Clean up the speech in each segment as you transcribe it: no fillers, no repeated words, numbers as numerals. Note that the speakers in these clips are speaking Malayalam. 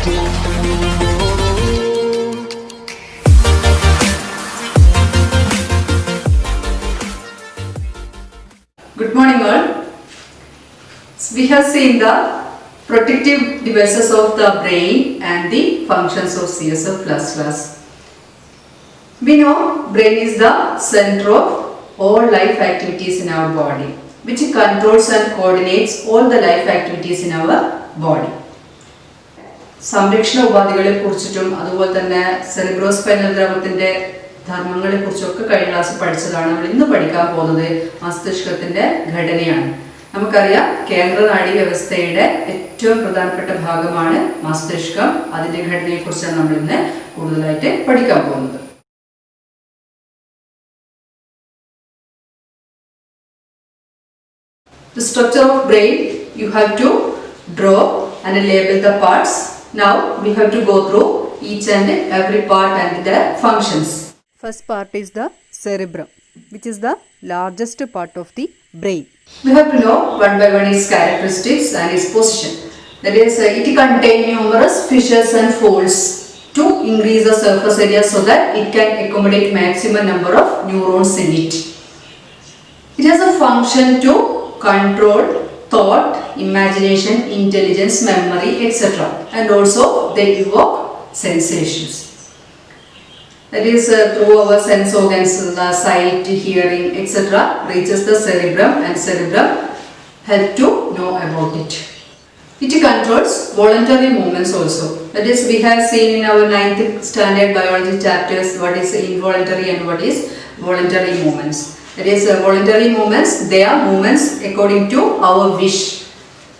Good morning all. We have seen the protective devices of the brain and the functions of CSF++. We know brain is the center of all life activities in our body, which controls and coordinates all the life activities in our body. സംരക്ഷണ ഉപാധികളെ കുറിച്ചിട്ടും അതുപോലെ തന്നെ സെറിബ്രോസ്പൈനൽ ദ്രവത്തിന്റെ ധർമ്മങ്ങളെ കുറിച്ചൊക്കെ കഴിഞ്ഞ ക്ലാസ്സിൽ പഠിച്ചതാണ്. നമ്മൾ ഇന്ന് പഠിക്കാൻ പോകുന്നത് മസ്തിഷ്കത്തിന്റെ ഘടനയാണ്. നമുക്കറിയാം കേന്ദ്ര നാഡീ വ്യവസ്ഥയുടെ ഏറ്റവും പ്രധാനപ്പെട്ട ഭാഗമാണ് മസ്തിഷ്കം. അതിന്റെ ഘടനയെ കുറിച്ചാണ് നമ്മൾ ഇന്ന് കൂടുതലായിട്ട് പഠിക്കാൻ പോകുന്നത്. The structure of brain you have to draw and label the parts. Now we have to go through each and every part and their functions. First part is the cerebrum, which is the largest part of the brain. We have to know one by one its characteristics and its position. That is, it contains numerous fissures and folds to increase the surface area so that it can accommodate maximum number of neurons in it. It has a function to control thought, imagination, intelligence, memory, etc. And also they evoke sensations. That is, through our sense organs, the sight, hearing, etc. reaches the cerebrum, and cerebrum help to know about it. It controls voluntary movements also. That is, we have seen in our 9th standard biology chapters what is involuntary and what is voluntary movements. That is, voluntary movements, they are movements according to our wish.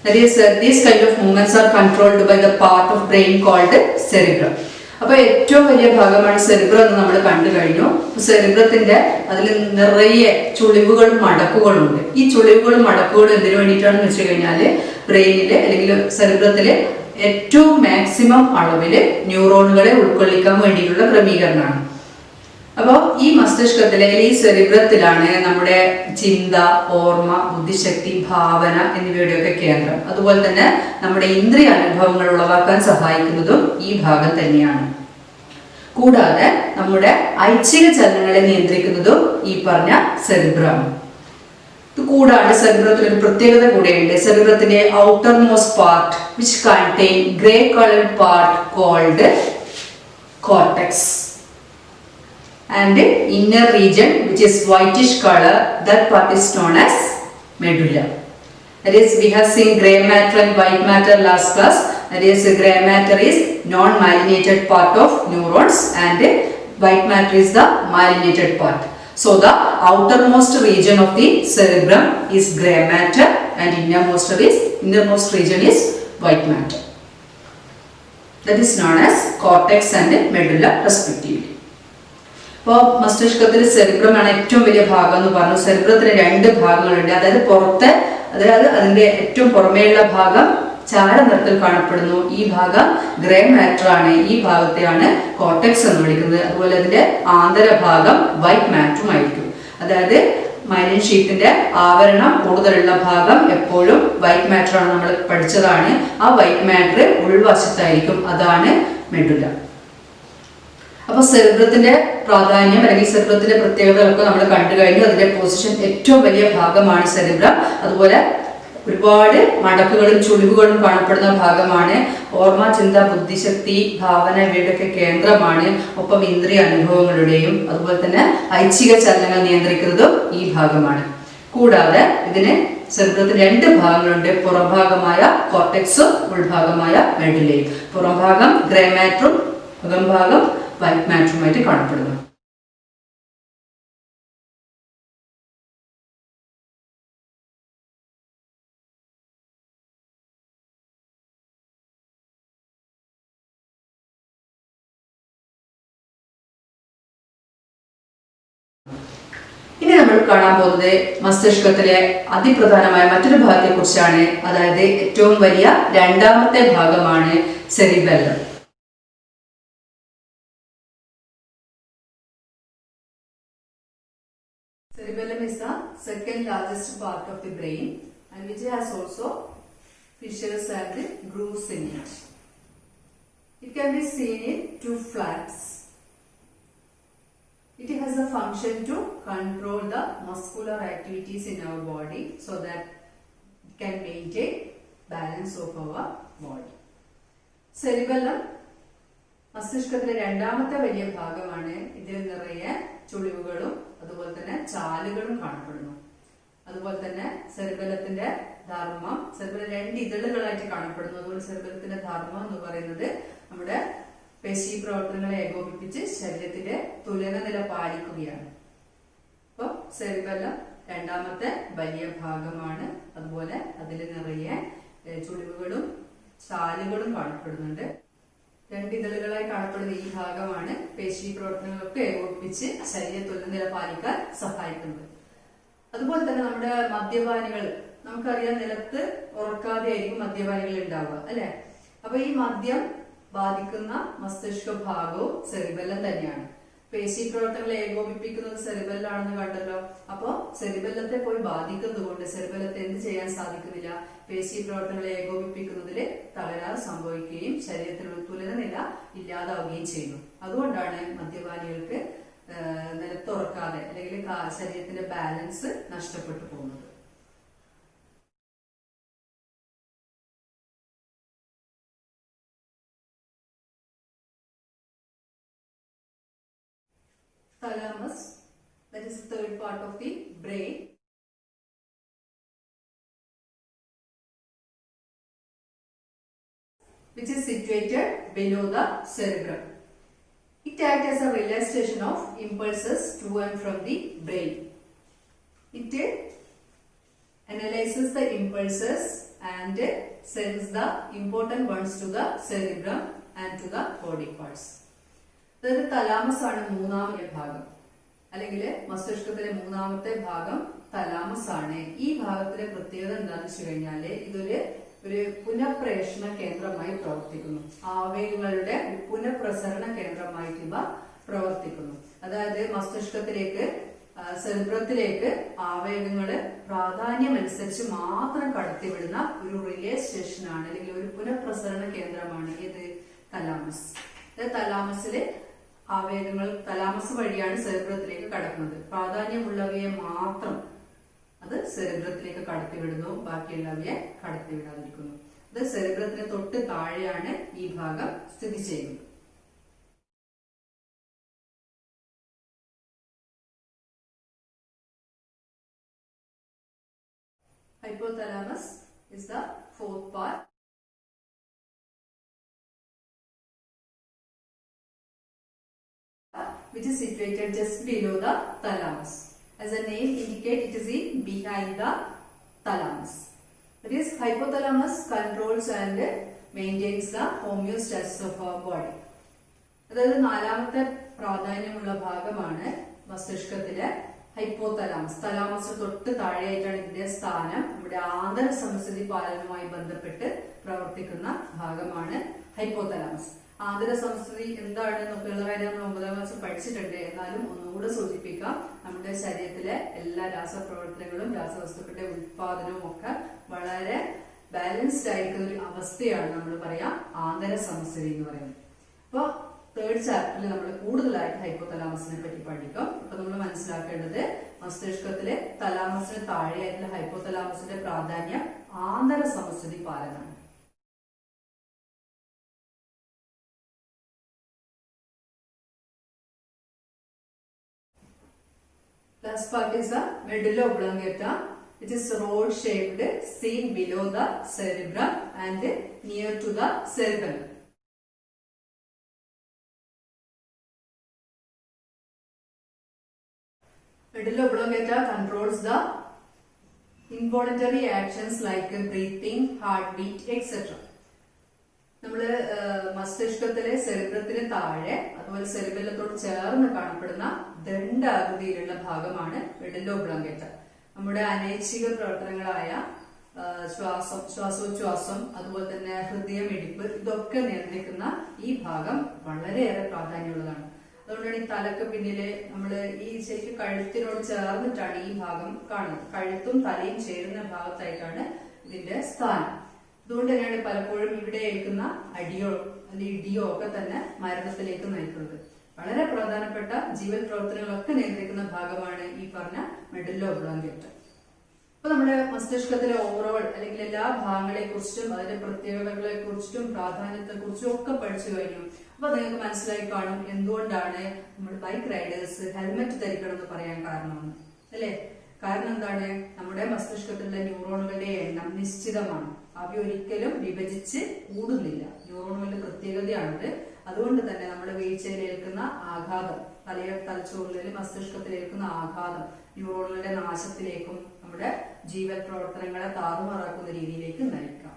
That is, these kind of movements are controlled by the part of brain called cerebrum. അപ്പോൾ ഏറ്റവും വലിയ ഭാഗമാണ് സെറിബ്രം എന്ന് നമ്മൾ കണ്ടു കഴിഞ്ഞു. സെറിബ്രത്തിന്റെ അതിൽ നിറയെ ചുളിവുകളും മടക്കുകളും ഉണ്ട്. ഈ ചുളിവുകളും മടക്കുകളും എന്തിനു വേണ്ടിയിട്ടാണെന്ന് വെച്ച് കഴിഞ്ഞാല് ബ്രെയിനിലെ അല്ലെങ്കിൽ സെറിബ്രത്തിലെ ഏറ്റവും മാക്സിമം അളവില് ന്യൂറോണുകളെ ഉൾക്കൊള്ളിക്കാൻ വേണ്ടിയിട്ടുള്ള ക്രമീകരണമാണ്. അപ്പോൾ ഈ മസ്തിഷ്കത്തിലെ ഈ സെറിബ്രത്തിലാണ് നമ്മുടെ ചിന്ത, ഓർമ്മ, ബുദ്ധിശക്തി, ഭാവന എന്നിവയുടെയൊക്കെ കേന്ദ്രം. അതുപോലെ തന്നെ നമ്മുടെ ഇന്ദ്രിയ അനുഭവങ്ങൾ ഉളവാക്കാൻ സഹായിക്കുന്നതും ഈ ഭാഗം തന്നെയാണ്. കൂടാതെ നമ്മുടെ ഐച്ഛിക ചലനങ്ങളെ നിയന്ത്രിക്കുന്നതും ഈ പറഞ്ഞ സെറിബ്രം. ഇത് കൂടാതെ സെറിബ്രത്തിൽ ഒരു പ്രത്യേകത കൂടെയുണ്ട്. സെറിബ്രത്തിന്റെ outermost part which contain grey coloured part called cortex. And inner region which is whitish color, that part is known as medulla. That is, we have seen gray matter and white matter last class. That is, gray matter is non-myelinated part of neurons and white matter is the myelinated part. So the outermost region of the cerebrum is gray matter and innermost region is white matter. That is known as cortex and medulla respectively. അപ്പോൾ മസ്തിഷ്കത്തിൽ സെറിബ്രമാണ് ഏറ്റവും വലിയ ഭാഗം എന്ന് പറഞ്ഞു. സെറിബ്രത്തിന് 2 ഭാഗങ്ങളുണ്ട്. അതായത് അതിന്റെ ഏറ്റവും പുറമേയുള്ള ഭാഗം ചാരനിറത്തിൽ കാണപ്പെടുന്നു. ഈ ഭാഗം ഗ്രേ മാറ്റർ ആണ്. ഈ ഭാഗത്തെയാണ് കോർട്ടെക്സ് എന്ന് വിളിക്കുന്നത്. അതുപോലെ അതിന്റെ ആന്തരഭാഗം വൈറ്റ് മാറ്ററും ആയിരിക്കും. അതായത് മൈലിൻ ഷീറ്റിന്റെ ആവരണം കൂടുതലുള്ള ഭാഗം എപ്പോഴും വൈറ്റ് മാറ്റർ ആണ്. നമ്മൾ പഠിച്ചതാണ്. ആ വൈറ്റ് മാറ്റർ ഉൾവശത്തായിരിക്കും. അതാണ് മെഡുല. അപ്പോൾ സെറിബ്രത്തിന്റെ പ്രാധാന്യം അല്ലെങ്കിൽ സെറിബ്രത്തിന്റെ പ്രത്യേകതകളൊക്കെ നമ്മൾ കണ്ടു കഴിഞ്ഞു. അതിന്റെ പൊസിഷൻ ഏറ്റവും വലിയ ഭാഗമാണ് സെറിബ്രം. അതുപോലെ ഒരുപാട് മടക്കുകളും ചുളിവുകളും കാണപ്പെടുന്ന ഭാഗമാണ്. ഓർമ്മ, ചിന്ത, ബുദ്ധിശക്തി, ഭാവന ഇവയുടെയൊക്കെ കേന്ദ്രമാണ്. ഒപ്പം ഇന്ദ്രിയ അനുഭവങ്ങളുടെയും അതുപോലെ തന്നെ ഐച്ഛിക ചലനങ്ങൾ നിയന്ത്രിക്കുന്നതും ഈ ഭാഗമാണ്. കൂടാതെ ഇതിന് സെറിബ്രത്തിൽ 2 ഭാഗങ്ങളുണ്ട്. പുറംഭാഗമായ കോർട്ടെക്സും ഉൾഭാഗമായ മെഡുലയും. പുറംഭാഗം ഗ്രേ മാറ്ററും അകംഭാഗം വൈറ്റ് മാറ്ററുമായിട്ട് കാണപ്പെടുന്നു. ഇനി നമ്മൾ കാണാൻ പോകുന്നത് മസ്തിഷ്കത്തിലെ അതിപ്രധാനമായ മറ്റൊരു ഭാഗത്തെ കുറിച്ചാണ്. അതായത് ഏറ്റവും വലിയ രണ്ടാമത്തെ ഭാഗമാണ് cerebellum. Cerebellum is the second largest part of the brain and which has also fissures and grooves in it. can be seen in two flaps. It has a function to control the muscular activities in our body so that it can maintain balance of our body. Cerebellum മസ്തിഷ്കത്തിലെ രണ്ടാമത്തെ വലിയ ഭാഗമാണ്. ഇതിൽ നിറയെ ചുളിവുകളും അതുപോലെ തന്നെ ചാലുകളും കാണപ്പെടുന്നു. അതുപോലെ തന്നെ സെറിബെല്ലത്തിന്റെ ധർമ്മം, സെറിബെല്ലം രണ്ട് ഇതളുകളായിട്ട് കാണപ്പെടുന്നു. അതുപോലെ സെറിബെല്ലത്തിന്റെ ധർമ്മം എന്ന് പറയുന്നത് നമ്മുടെ പേശി പ്രവർത്തനങ്ങളെ ഏകോപിപ്പിച്ച് ശരീരത്തിന്റെ തുലന നില പാലിക്കുകയാണ്. അപ്പൊ സെറിബെല്ലം രണ്ടാമത്തെ വലിയ ഭാഗമാണ്. അതുപോലെ അതിൽ നിറയെ ചുളിവുകളും ചാലുകളും കാണപ്പെടുന്നുണ്ട്. രണ്ടിതളുകളായി കാണപ്പെടുന്ന ഈ ഭാഗമാണ് പേശി പ്രവർത്തനങ്ങളൊക്കെ ഏകോപിപ്പിച്ച് ശരീര തുലന നില പാലിക്കാൻ സഹായിക്കുന്നത്. അതുപോലെ തന്നെ നമ്മുടെ മദ്യപാനികൾ, നമുക്കറിയാം നിലത്ത് ഉറക്കാതെ ആയിരിക്കും മദ്യപാനികൾ ഉണ്ടാവുക അല്ലെ. അപ്പൊ ഈ മദ്യം ബാധിക്കുന്ന മസ്തിഷ്ക ഭാഗവും സെറിബെല്ലം തന്നെയാണ്. പേശി പ്രവർത്തനങ്ങളെ ഏകോപിപ്പിക്കുന്നത് സെറിബെല്ലാണെന്ന് കണ്ടല്ലോ. അപ്പോ സെറിബെല്ലത്തെ പോയി ബാധിക്കുന്നത് കൊണ്ട് സെറിബെല്ലത്തെ എന്ത് ചെയ്യാൻ സാധിക്കുന്നില്ല? പേശി പ്രവർത്തനങ്ങളെ ഏകോപിപ്പിക്കുന്നതിൽ തകരാറ് സംഭവിക്കുകയും ശരീരത്തിലുള്ള തുലന നില ഇല്ലാതാവുകയും ചെയ്യുന്നു. അതുകൊണ്ടാണ് മദ്യപാനികൾക്ക് നിലത്തുറക്കാതെ അല്ലെങ്കിൽ ശരീരത്തിന്റെ ബാലൻസ് നഷ്ടപ്പെട്ടു പോകുന്നത്. Thalamus, that is the third part of the brain. Which is situated below the cerebrum. It acts as a relay station of impulses to and from the brain. It analyzes the impulses and sends the important ones to the cerebrum and to the body parts. അതായത് തലാമസ് ആണ് മൂന്നാമത്തെ ഭാഗം, അല്ലെങ്കിൽ മസ്തിഷ്കത്തിലെ മൂന്നാമത്തെ ഭാഗം തലാമസ് ആണ്. ഈ ഭാഗത്തിലെ പ്രത്യേകത എന്താണെന്ന് വെച്ച് കഴിഞ്ഞാല് ഇതൊരു പുനഃപ്രേഷണ കേന്ദ്രമായി പ്രവർത്തിക്കുന്നു. ആവേഗങ്ങളുടെ പുനഃപ്രസരണ കേന്ദ്രമായിട്ട് ഇവ പ്രവർത്തിക്കുന്നു. അതായത് മസ്തിഷ്കത്തിലേക്ക് സെറിബ്രത്തിലേക്ക് ആവേഗങ്ങള് പ്രാധാന്യമനുസരിച്ച് മാത്രം കടത്തിവിടുന്ന ഒരു റിലേ സ്റ്റേഷനാണ്, അല്ലെങ്കിൽ ഒരു പുനഃപ്രസരണ കേന്ദ്രമാണ് ഇത് തലാമസ്. തലാമസിലെ ആവേഗങ്ങൾ തലാമസ് വഴിയാണ് സെറിബ്രത്തിലേക്ക് കടക്കുന്നത്. പ്രാധാന്യമുള്ളവയെ മാത്രം അത് സെറിബ്രത്തിലേക്ക് കടത്തിവിടുന്നു, ബാക്കിയുള്ളവയെ കടത്തിവിടാതിരിക്കുന്നു. അത് സെറിബ്രത്തിന് തൊട്ട് താഴെയാണ് ഈ ഭാഗം സ്ഥിതി ചെയ്യുന്നത്. Hypothalamus is the fourth part. Which is situated just below the thalamus. As the name indicates, it is behind the thalamus. That is, hypothalamus controls and maintains the homeostasis of our body. അതായത് നാലാമത്തെ പ്രാധാന്യമുള്ള ഭാഗമാണ് മസ്തിഷ്കത്തിലെ ഹൈപ്പോതലാമസ്. തലാമസിന് തൊട്ട് താഴെയായിട്ടാണ് ഇതിന്റെ സ്ഥാനം. നമ്മുടെ ആന്തര സമസ്ഥിതി പാലനവുമായി ബന്ധപ്പെട്ട് പ്രവർത്തിക്കുന്ന ഭാഗമാണ് ഹൈപ്പോതലാമസ്. ആന്തര സമസ്ഥിതി എന്താണെന്നൊക്കെയുള്ള കാര്യം നമ്മൾ 9ാം ക്ലാസ് പഠിച്ചിട്ടുണ്ട്. എന്നാലും ഒന്നുകൂടെ സൂചിപ്പിക്കാം. നമ്മുടെ ശരീരത്തിലെ എല്ലാ രാസപ്രവർത്തനങ്ങളും രാസവസ്തുക്കളുടെ ഉത്പാദനവും ഒക്കെ വളരെ ബാലൻസ്ഡ് ആയിരിക്കുന്ന ഒരു അവസ്ഥയാണ് നമ്മൾ പറയാം ആന്തര സമസ്ഥിതി എന്ന് പറയുന്നത്. അപ്പൊ തേർഡ് ചാപ്റ്ററിൽ നമ്മൾ കൂടുതലായിട്ട് ഹൈപ്പോതലാമസിനെ പറ്റി പഠിക്കും. അപ്പൊ നമ്മൾ മനസ്സിലാക്കേണ്ടത് മസ്തിഷ്കത്തിലെ തലാമസിന് താഴെയായിട്ടുള്ള ഹൈപ്പോതലാമസിന്റെ പ്രാധാന്യം ആന്തര സമസ്ഥിതി പാലനാണ്. Last part is the medulla oblongata, which is rod-shaped, seen below the cerebrum and near to the cerebellum. Medulla oblongata controls the involuntary actions like breathing, heartbeat, etc. നമ്മള് മസ്തിഷ്കത്തിലെ സെറിബ്രത്തിന് താഴെ അതുപോലെ സെറിബെല്ലത്തോട് ചേർന്ന് കാണപ്പെടുന്ന ദണ്ഡാകൃതിയിലുള്ള ഭാഗമാണ് മെഡുല്ല ഒബ്ലോങ്കേറ്റ. നമ്മുടെ അനൈച്ഛിക പ്രവർത്തനങ്ങളായ ശ്വാസോച്ഛ്വാസം അതുപോലെ തന്നെ ഹൃദയമിടിപ്പ് ഇതൊക്കെ നിയന്ത്രിക്കുന്ന ഈ ഭാഗം വളരെയേറെ പ്രാധാന്യമുള്ളതാണ്. അതുകൊണ്ടാണ് ഈ തലക്ക് പിന്നില് നമ്മള് ഈ ശരിക്കും കഴുത്തിനോട് ചേർന്നിട്ടാണ് ഈ ഭാഗം കാണുന്നത്. കഴുത്തും തലയും ചേരുന്ന ഭാഗത്തായിട്ടാണ് ഇതിന്റെ സ്ഥാനം. അതുകൊണ്ട് തന്നെയാണ് പലപ്പോഴും ഇവിടെ ഏൽക്കുന്ന അടിയോ അല്ലെങ്കിൽ ഇടിയോ ഒക്കെ തന്നെ മരണത്തിലേക്ക് നയിക്കുന്നത്. വളരെ പ്രധാനപ്പെട്ട ജീവൽ പ്രവർത്തനങ്ങളൊക്കെ നിയന്ത്രിക്കുന്ന ഭാഗമാണ് ഈ പറഞ്ഞ മെഡുല്ല ഒബ്ലോങ്കേറ്റ. അപ്പൊ നമ്മുടെ മസ്തിഷ്കത്തിലെ ഓവറോൾ അല്ലെങ്കിൽ എല്ലാ ഭാഗങ്ങളെ കുറിച്ചും അതിന്റെ പ്രത്യേകതകളെ കുറിച്ചും പ്രാധാന്യത്തെ കുറിച്ചും ഒക്കെ പഠിച്ചു കഴിഞ്ഞു. അപ്പൊ നിങ്ങൾക്ക് മനസ്സിലായി കാണും എന്തുകൊണ്ടാണ് നമ്മൾ ബൈക്ക് റൈഡേഴ്സ് ഹെൽമെറ്റ് ധരിക്കണം എന്ന് പറയാൻ കാരണമെന്ന്, അല്ലെ? കാരണം എന്താണ്? നമ്മുടെ മസ്തിഷ്കത്തിലുള്ള ന്യൂറോണുകളുടെ എണ്ണം നിശ്ചിതമാണ്. അവ ഒരിക്കലും വിഭജിച്ച് കൂടുന്നില്ല. ന്യൂറോണുകളുടെ പ്രത്യേകതയാണിത്. അതുകൊണ്ട് തന്നെ നമ്മുടെ വീഴ്ചയിലേൽക്കുന്ന ആഘാതം, തലച്ചോറിലും മസ്തിഷ്കത്തിലേൽക്കുന്ന ആഘാതം ന്യൂറോണുകളുടെ നാശത്തിലേക്കും നമ്മുടെ ജീവൽ പ്രവർത്തനങ്ങളെ താറുമാറാക്കുന്ന രീതിയിലേക്ക് നയിക്കാം.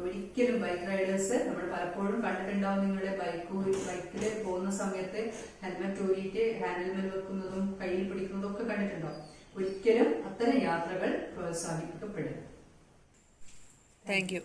ഒരിക്കലും ബൈക്ക് റൈഡേഴ്സ് നമ്മൾ പലപ്പോഴും കണ്ടിട്ടുണ്ടാവും, നിങ്ങളുടെ ബൈക്കില് പോകുന്ന സമയത്ത് ഹെൽമെറ്റ് ഊരിയിട്ട് ഹാൻഡിൽമേൽ വെക്കുന്നതും കയ്യിൽ പിടിക്കുന്നതും ഒക്കെ കണ്ടിട്ടുണ്ടാവും. ഒരിക്കലും അത്തരം യാത്രകൾ പ്രോത്സാഹിപ്പിക്കപ്പെടില്ല. Thank you.